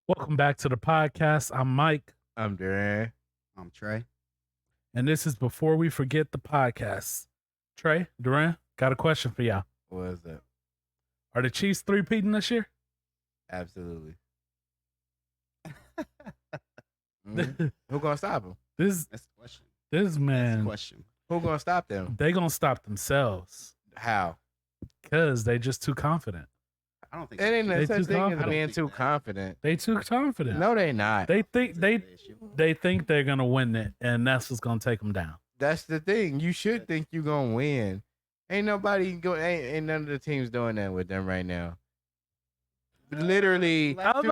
Welcome back to the podcast. I'm Mike, I'm Duran. I'm Trey. and this is Before We Forget the Podcast. Trey, Duran, got a question for y'all. What is that? Are the Chiefs three-peating this year? Absolutely. this Who gonna stop them? That's the question. That's the man, question. Who gonna stop them? they gonna stop themselves How? because they just too confident. I don't think It ain't They no such too thing as confident. being too confident. They too confident. No, they not. They think they think they're gonna win it, and that's what's gonna take them down. That's the thing. You should think you gonna win. Ain't nobody go. Ain't none of the teams doing that with them right now. Literally. I was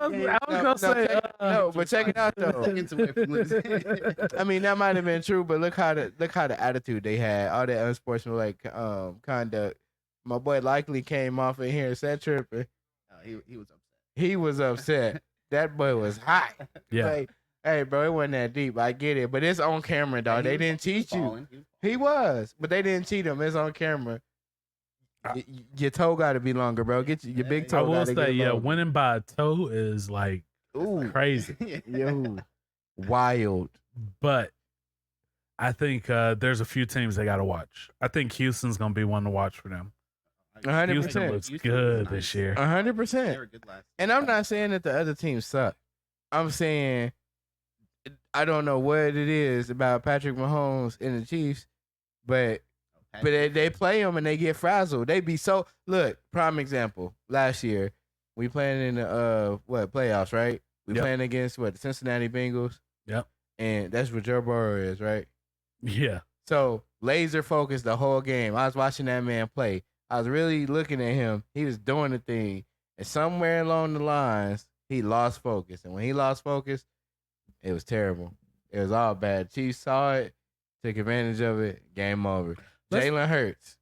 gonna say, But check it out though. Seconds away from losing. I mean, that might have been true, but look how the attitude they had, all that unsportsmanlike conduct. My boy likely came off in here and said tripping. He was upset. He was upset. That boy was hot. Yeah. Like, hey, bro, it wasn't that deep. I get it, but it's on camera, dog. They didn't cheat you. He was, but they didn't cheat him. It's on camera. Your toe got to be longer, bro. Get your big toe. I will gotta say, get yeah, longer. winning by a toe is like Ooh, crazy. yo, wild. But I think there's a few teams they got to watch. I think Houston's going to be one to watch for them. 100%. Houston looks good this year. 100%. They were good last. And I'm not saying that the other teams suck. I'm saying I don't know what it is about Patrick Mahomes and the Chiefs, but they play them and they get frazzled. They be so look. Prime example. Last year we playing in the playoffs, right? We Yep. playing against the Cincinnati Bengals. Yep. And that's what Joe Burrow is, right? Yeah. So laser focused the whole game. I was watching that man play. I was really looking at him. He was doing the thing. And somewhere along the lines, he lost focus. And when he lost focus, it was terrible. It was all bad. Chiefs saw it, took advantage of it, game over. Jalen Hurts,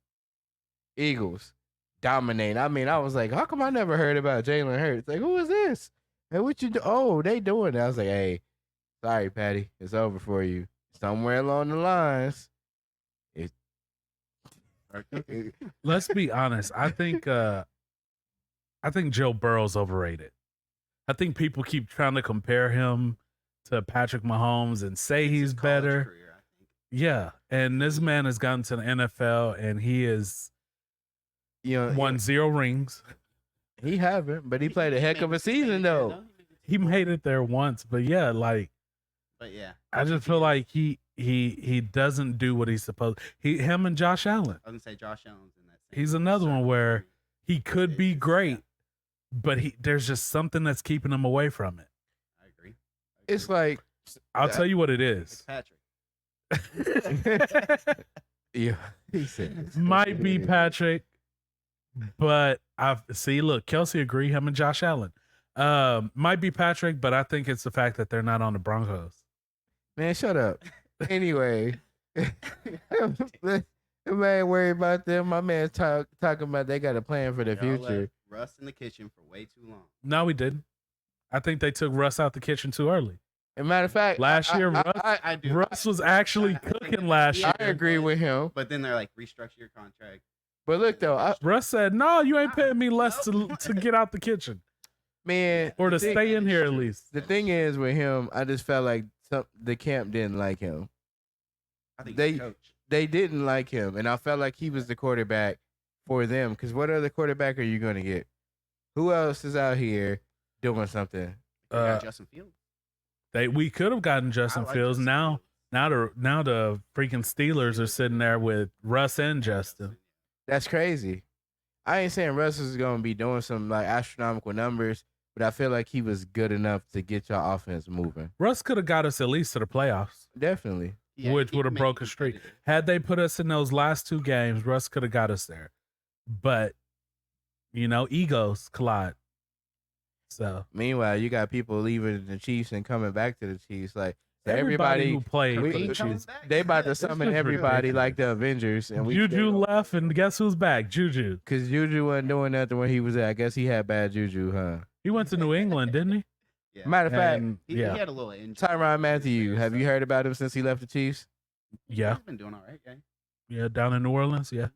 Eagles, dominate. I mean, I was like, how come I never heard about Jalen Hurts? Like, who is this? Hey, what you do? Oh, they doing it. I was like, hey, sorry, Patty. It's over for you. Somewhere along the lines, Let's be honest. I think Joe Burrow's overrated. I think people keep trying to compare him to Patrick Mahomes and say he's better. Career, I think. Yeah. And this man has gotten to the NFL and he has won 0 rings. He haven't, but he played a heck of a season though. He made it there once, but yeah, like But yeah, I just feel like he doesn't do what he's supposed. Him and Josh Allen. I was gonna say Josh Allen's in that. He's another one where he could be great, but there's just something that's keeping him away from it. I agree. It's like I'll tell you what it is. Patrick. yeah, he said Might be Patrick, but look, Kelsey agree, him and Josh Allen. Might be Patrick, but I think it's the fact that they're not on the Broncos. Man, shut up. Anyway, man, worry about them. My man talking about they got a plan for the Y'all left future. Russ in the kitchen for way too long. No, we didn't. I think they took Russ out the kitchen too early. As a matter of fact, Last year, I do. Russ was actually cooking last year. I agree with him. But then they're like, restructure your contract. But look though, Russ said, "No, you ain't paying me less to get out the kitchen man, or to the thing- stay in here at least." The thing is with him, I just felt like the camp didn't like him. I think They- he's a coach. They didn't like him, and I felt like he was the quarterback for them. Because what other quarterback are you going to get? Who else is out here doing something? They got Justin Fields. We could have gotten Justin I like Fields. Justin Now Fields. the freaking Steelers are sitting there with Russ and Justin. That's crazy. I ain't saying Russ is going to be doing some like astronomical numbers, but I feel like he was good enough to get your offense moving. Russ could have got us at least to the playoffs, Definitely. Yeah, which he would have can make broke it a streak. competitive. Had they put us in those last 2 games, Russ could have got us there. But egos collide. So Meanwhile, you got people leaving the Chiefs and coming back to the Chiefs. Like everybody who played we- for the Ain't coming Chiefs. back. they about to summon everybody like the Avengers, and Juju left, and guess who's back? Juju. because Juju wasn't doing nothing when he was there. I guess he had bad juju, huh? He went to New England, didn't he? Yeah. Matter of fact, And, He yeah, had a little injury. Tyrann Mathieu, have you heard about him since he left the Chiefs? yeah, He's been doing all right, yeah. Down in New Orleans, yeah.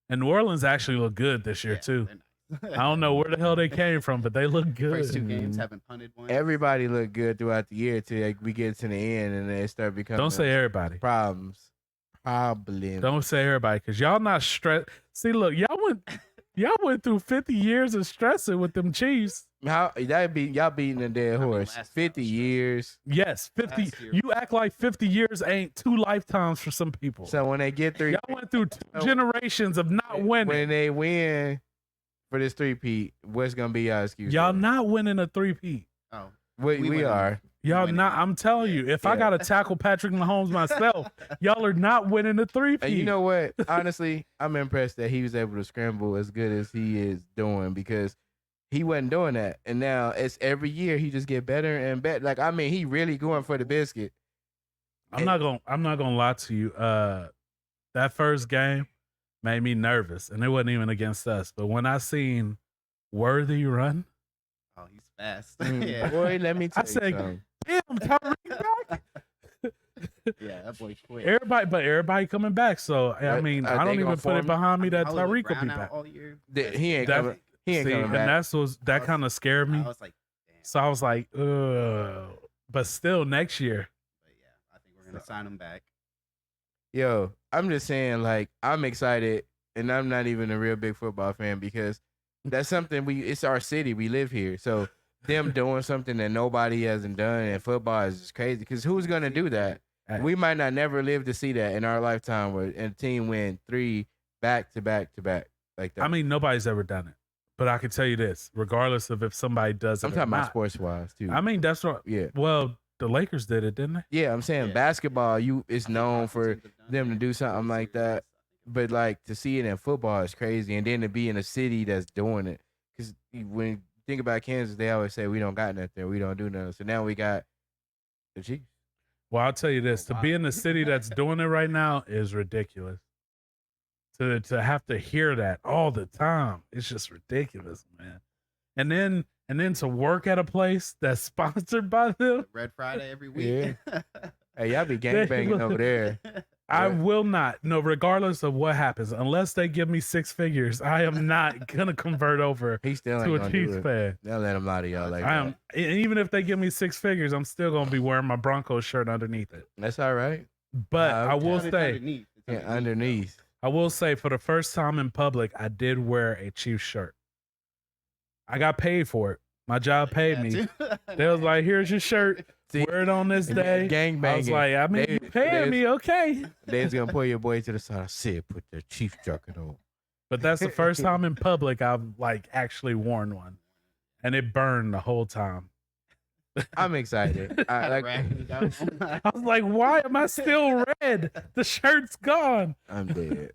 And New Orleans actually looked good this year Yeah, too. they're nice. I don't know where the hell they came from, but they look First two good. games haven't punted one. Everybody looked good throughout the year till we get to the end and then it start becoming Don't say everybody. problems. Don't say everybody, because y'all not stressed. See, look, y'all went through 50 years of stressing with them Chiefs. Y'all beating a dead horse. last 50 year. years. Yes, 50. Last year. You act like 50 years ain't 2 lifetimes for some people. So when they get three, Y'all went through 2 generations of not winning. when they win for this three-peat, what's gonna be y'all excuse? Y'all then? not winning a 3-peat. Oh, We winning. are. Y'all winning. not. I'm telling you, if I Yeah. gotta tackle Patrick Mahomes myself, y'all are not winning a 3-peat. And you know what? Honestly, I'm impressed that he was able to scramble as good as he is doing because he wasn't doing that. And now it's every year he just get better and better. Like, I mean, he really going for the biscuit. I'm not gonna lie to you. That first game made me nervous, and it wasn't even against us. But when I seen Worthy run, Oh, he's fast. Yeah. Boy, let me tell you said, something. damn, Tyreek back. Yeah, that boy's quick. Everybody coming back. So I mean, Are I they don't gonna even put it form- behind me that I was with Tyreek will be Brown out back. all year. He ain't That- coming. He ain't See, coming and back. that kind of scared me. I was like, damn. So I was like, ugh. But still, next year, But yeah, I think we're gonna sign him back. Yo, I'm just saying, like, I'm excited, and I'm not even a real big football fan because that's something it's our city. We live here. So them doing something that nobody hasn't done in football is just crazy because who's going to do that? We might not never live to see that in our lifetime where a team win 3 back to back to back like that. I mean, nobody's ever done it. But I can tell you this, regardless of if somebody does it I'm or talking about not. sports-wise, too. I mean, that's what. Yeah. Well, the Lakers did it, didn't they? Yeah, I'm saying Yeah. basketball, is I think known lots of for teams have done them it. to do something World like Series, that. I think. But like to see it in football is crazy, and then to be in a city that's doing it. Because when you think about Kansas, they always say we don't got nothing, we don't do nothing. So now we got the Chiefs. Well, I'll tell you this: Oh, to be wow. in the city that's doing it right now is ridiculous. To have to hear that all the time, it's just ridiculous, man. And then to work at a place that's sponsored by them, Red Friday every week. Hey, y'all be gangbanging over there. I Yeah. will not. No, regardless of what happens, unless they give me 6 figures, I am not gonna convert over He still ain't to a gonna Chiefs do it. fan. They'll let him lie to y'all like I that. am, and even if they give me 6 figures, I'm still gonna be wearing my Broncos shirt underneath it. That's all right. But Nah, I will It's say, underneath. It's Yeah, underneath. I will say, for the first time in public, I did wear a Chiefs shirt. I got paid for it. My job paid me. They was like, "Here's your shirt. See, Wear it on this and day." gang I was banging. like, "I mean, They- you paying me, okay?" They's gonna pull your boy to the side. I said, put the Chiefs jacket on. But that's the first time in public I've like actually worn one, and it burned the whole time. I'm excited. I like. I was like, "Why am I still red? The shirt's gone." I'm dead.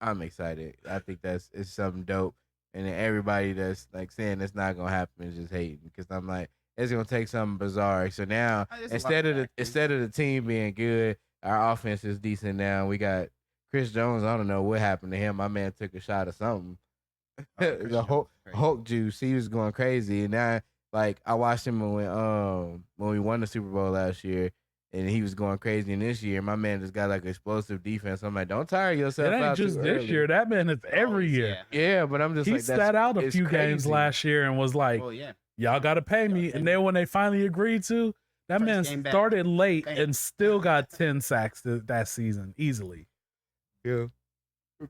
I'm excited. I think it's something dope. And then everybody that's like saying it's not gonna happen is just hating because I'm like, it's gonna take something bizarre. So now There's a lot instead of of the factors. instead of the team being good, our offense is decent now. We got Chris Jones. I don't know what happened to him. My man took a shot of something. Chris The Jones Hulk, is crazy. Hulk juice. He was going crazy. And now, like, I watched him when we won the Super Bowl last year, and he was going crazy. And this year, my man just got like explosive defense. I'm like, don't tire yourself It ain't out just too this early. year. That man is every Always, year. Yeah, but I'm just He like, sat out a it's few games crazy. last year and was like, Well, yeah. "Y'all got to pay me." And then when they finally agreed to, that First man game back. started late Bang. and still got 10 sacks that season easily. Yeah.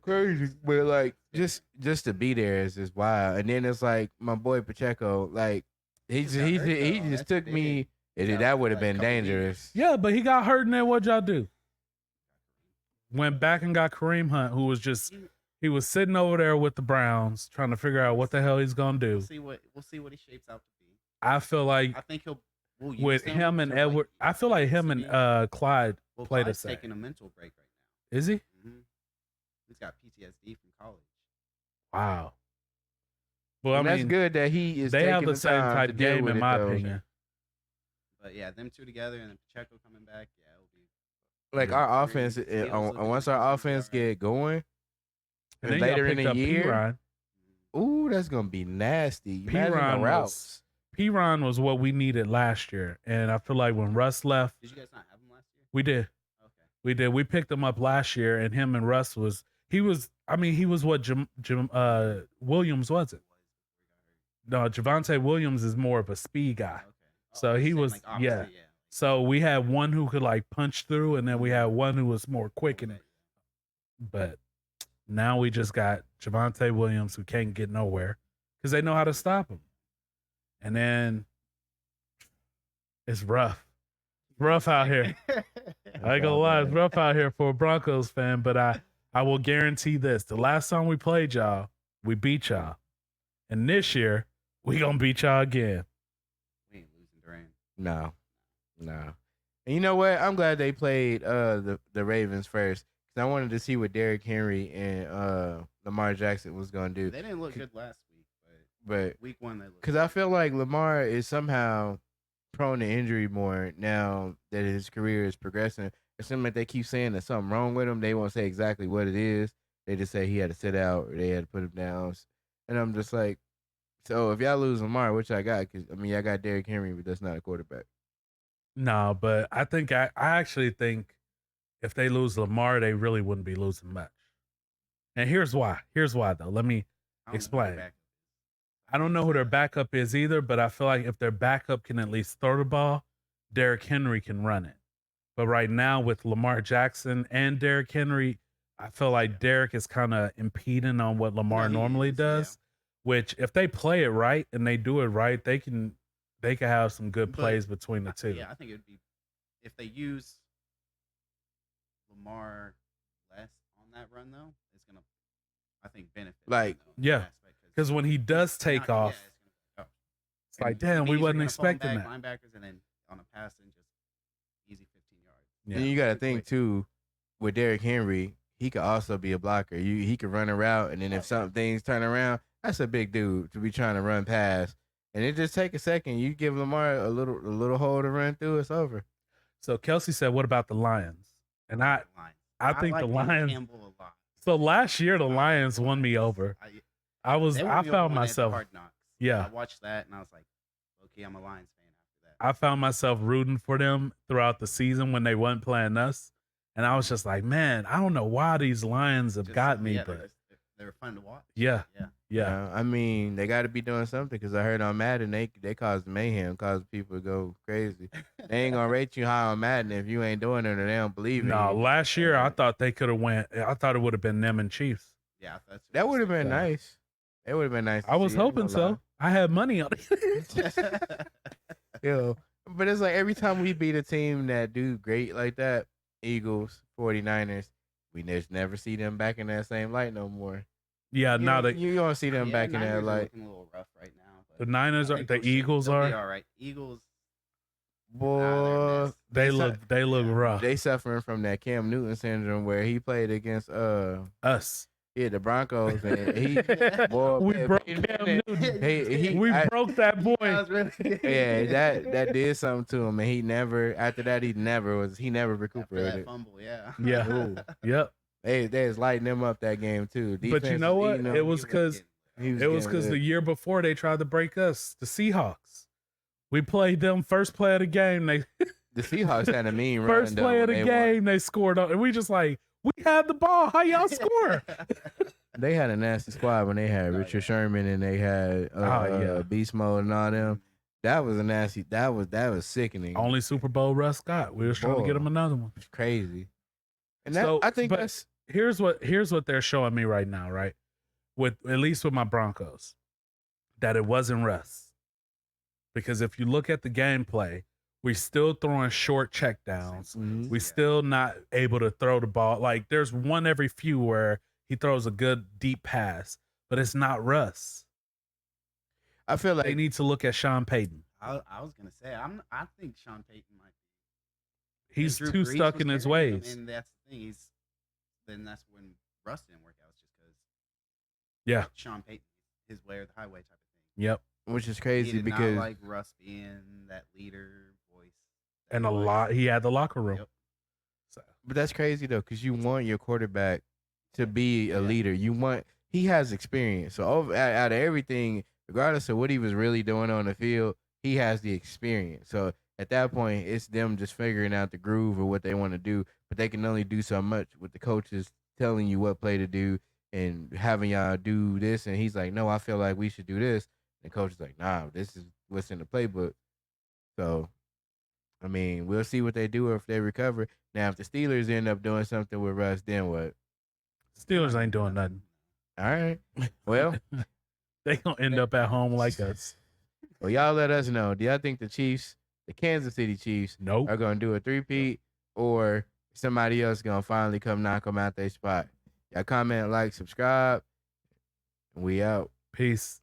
Crazy. But like just to be there is just wild. And then it's like my boy Pacheco, like he just got hurt, just though. That's took big. me He got that hurt would have for, like, been a couple dangerous. Yeah, but he got hurt, and then what'd y'all do? Went back and got Kareem Hunt, who was just he was sitting over there with the Browns trying to figure out what the hell he's gonna do. We'll see what he shapes out to be. I feel like I think we'll use with him and Edward, I feel like him and Clyde play the Clyde's same. taking a mental break right Is he? now. He's got PTSD from college. Wow. Well, I And that's mean, good that he is they have taking the same time to type deal game, with in it, my though. opinion. But yeah, them two together and then Pacheco coming back, yeah, it'll be. Like Yeah. our offense, Steals will be once the our defense will be offense all right. get going, And and then later y'all in picked the up year, P-Ron. ooh, that's gonna be nasty. Imagine P-Ron the routes. P-Ron was what we needed last year, and I feel like when Russ left, Did you guys not have him last year? we did. Okay. We did. We picked him up last year, and him and Russ He was. I mean, he was what Jim Williams wasn't. No, Javonte Williams is more of a speed guy. Okay. So he was, yeah. So we had one who could like punch through, and then we had one who was more quick. And but now we just got Javonte Williams who can't get nowhere because they know how to stop him. And then it's rough. Rough out here. I ain't gonna lie, it's rough out here for a Broncos fan, but I will guarantee this. The last time we played y'all, we beat y'all. And this year, we gonna beat y'all again. We ain't losing Durant. No. And you know what? I'm glad they played the Ravens first because I wanted to see what Derrick Henry and Lamar Jackson was gonna do. They didn't look good last week, but week 1 they looked. Because I feel like Lamar is somehow prone to injury more now that his career is progressing. It seems like they keep saying there's something wrong with him. They won't say exactly what it is. They just say he had to sit out or they had to put him down. And I'm just like, so if y'all lose Lamar, which I got, because I mean, I got Derrick Henry, but that's not a quarterback. No, but I think I actually think if they lose Lamar, they really wouldn't be losing much. And here's why. Here's why though. Let me explain. I don't know who their backup is either, but I feel like if their backup can at least throw the ball, Derrick Henry can run it. But right now with Lamar Jackson and Derrick Henry, I feel like Derrick is kind of impeding on what Lamar normally does. Which if they play it right and they do it right, they can have some good plays between the two. Yeah, I think it would be if they use Lamar less on that run though, it's gonna I think benefit. Like, yeah. Because when he does take off, it's like, damn, we wasn't expecting that. Linebackers and then on a pass and just easy 15 yards. Yeah. And you got to think too, with Derrick Henry, he could also be a blocker. He could run a route, and then if some things turn around, that's a big dude to be trying to run past. And it just take a second. You give Lamar a little hole to run through, it's over. So Kelsey said, "What about the Lions?" And I think the Lions. A lot. So last year the Lions won me over. I found myself. Hard Knocks. Yeah, I watched that and I was like, okay, I'm a Lions fan after that. I found myself rooting for them throughout the season when they weren't playing us, and I was just like, man, I don't know why these Lions have got me, but they were fun to watch. Yeah. I mean, they got to be doing something because I heard on Madden they caused mayhem, caused people to go crazy. They ain't gonna rate you high on Madden if you ain't doing it or they don't believe in you. No, last year I thought they could have went. I thought it would have been them and Chiefs. Yeah, that would have been nice. It would have been nice. I was hoping so. I had money on it. Yo, but it's like every time we beat a team that do great like that, Eagles, 49ers, we just never see them back in that same light no more. Yeah, now that you don't see them back in that light. Looking a little rough right now. But the Niners are, the Eagles are. All right, Eagles. Boy, they look rough. They suffering from that Cam Newton syndrome where he played against us. Yeah, the Broncos, and he boy, we broke Cam Newton. We broke that boy. Yeah, that did something to him, and he never recuperated. That fumble, yeah. Yep. They was lighting them up that game too. But you know what? It was because the year before they tried to break us, the Seahawks. We played them first play of the game. The Seahawks had a mean run. First play of the game, they scored on, and we just like, we had the ball. How y'all score? They had a nasty squad when they had Richard Sherman and they had Beast Mode and all them. That was a nasty. That was sickening. Only Super Bowl Russ got. We were trying to get him another one. It's crazy. And that, I think that's here's what they're showing me right now, right? With at least with my Broncos, that it wasn't Russ. Because if you look at the gameplay, we're still throwing short checkdowns. Mm-hmm. We're still not able to throw the ball. Like there's one every few where he throws a good deep pass, but it's not Russ. I feel like they need to look at Sean Payton. I was gonna say I think Sean Payton might be. He's too stuck in his ways. And that's the thing. That's when Russ didn't work out. It's just Yeah, because Sean Payton, his way or the highway type of thing. Yep. Which is crazy he did because not like Russ being that leader voice. And he had the locker room. Yep. So, but that's crazy though, because you want your quarterback to be a leader. He has experience. So out of everything, regardless of what he was really doing on the field, he has the experience. So at that point, it's them just figuring out the groove of what they want to do. But they can only do so much with the coaches telling you what play to do and having y'all do this, and he's like, no, I feel like we should do this. And coach is like, nah, this is what's in the playbook. So, I mean, we'll see what they do or if they recover. Now, if the Steelers end up doing something with Russ, then what? Steelers ain't doing nothing. All right. Well, They gonna end up at home like us. well, y'all let us know. Do y'all think the Chiefs, the Kansas City Chiefs, Nope. are going to do a three-peat, or somebody else going to finally come knock them out their spot? Y'all comment, like, subscribe, and we out. Peace.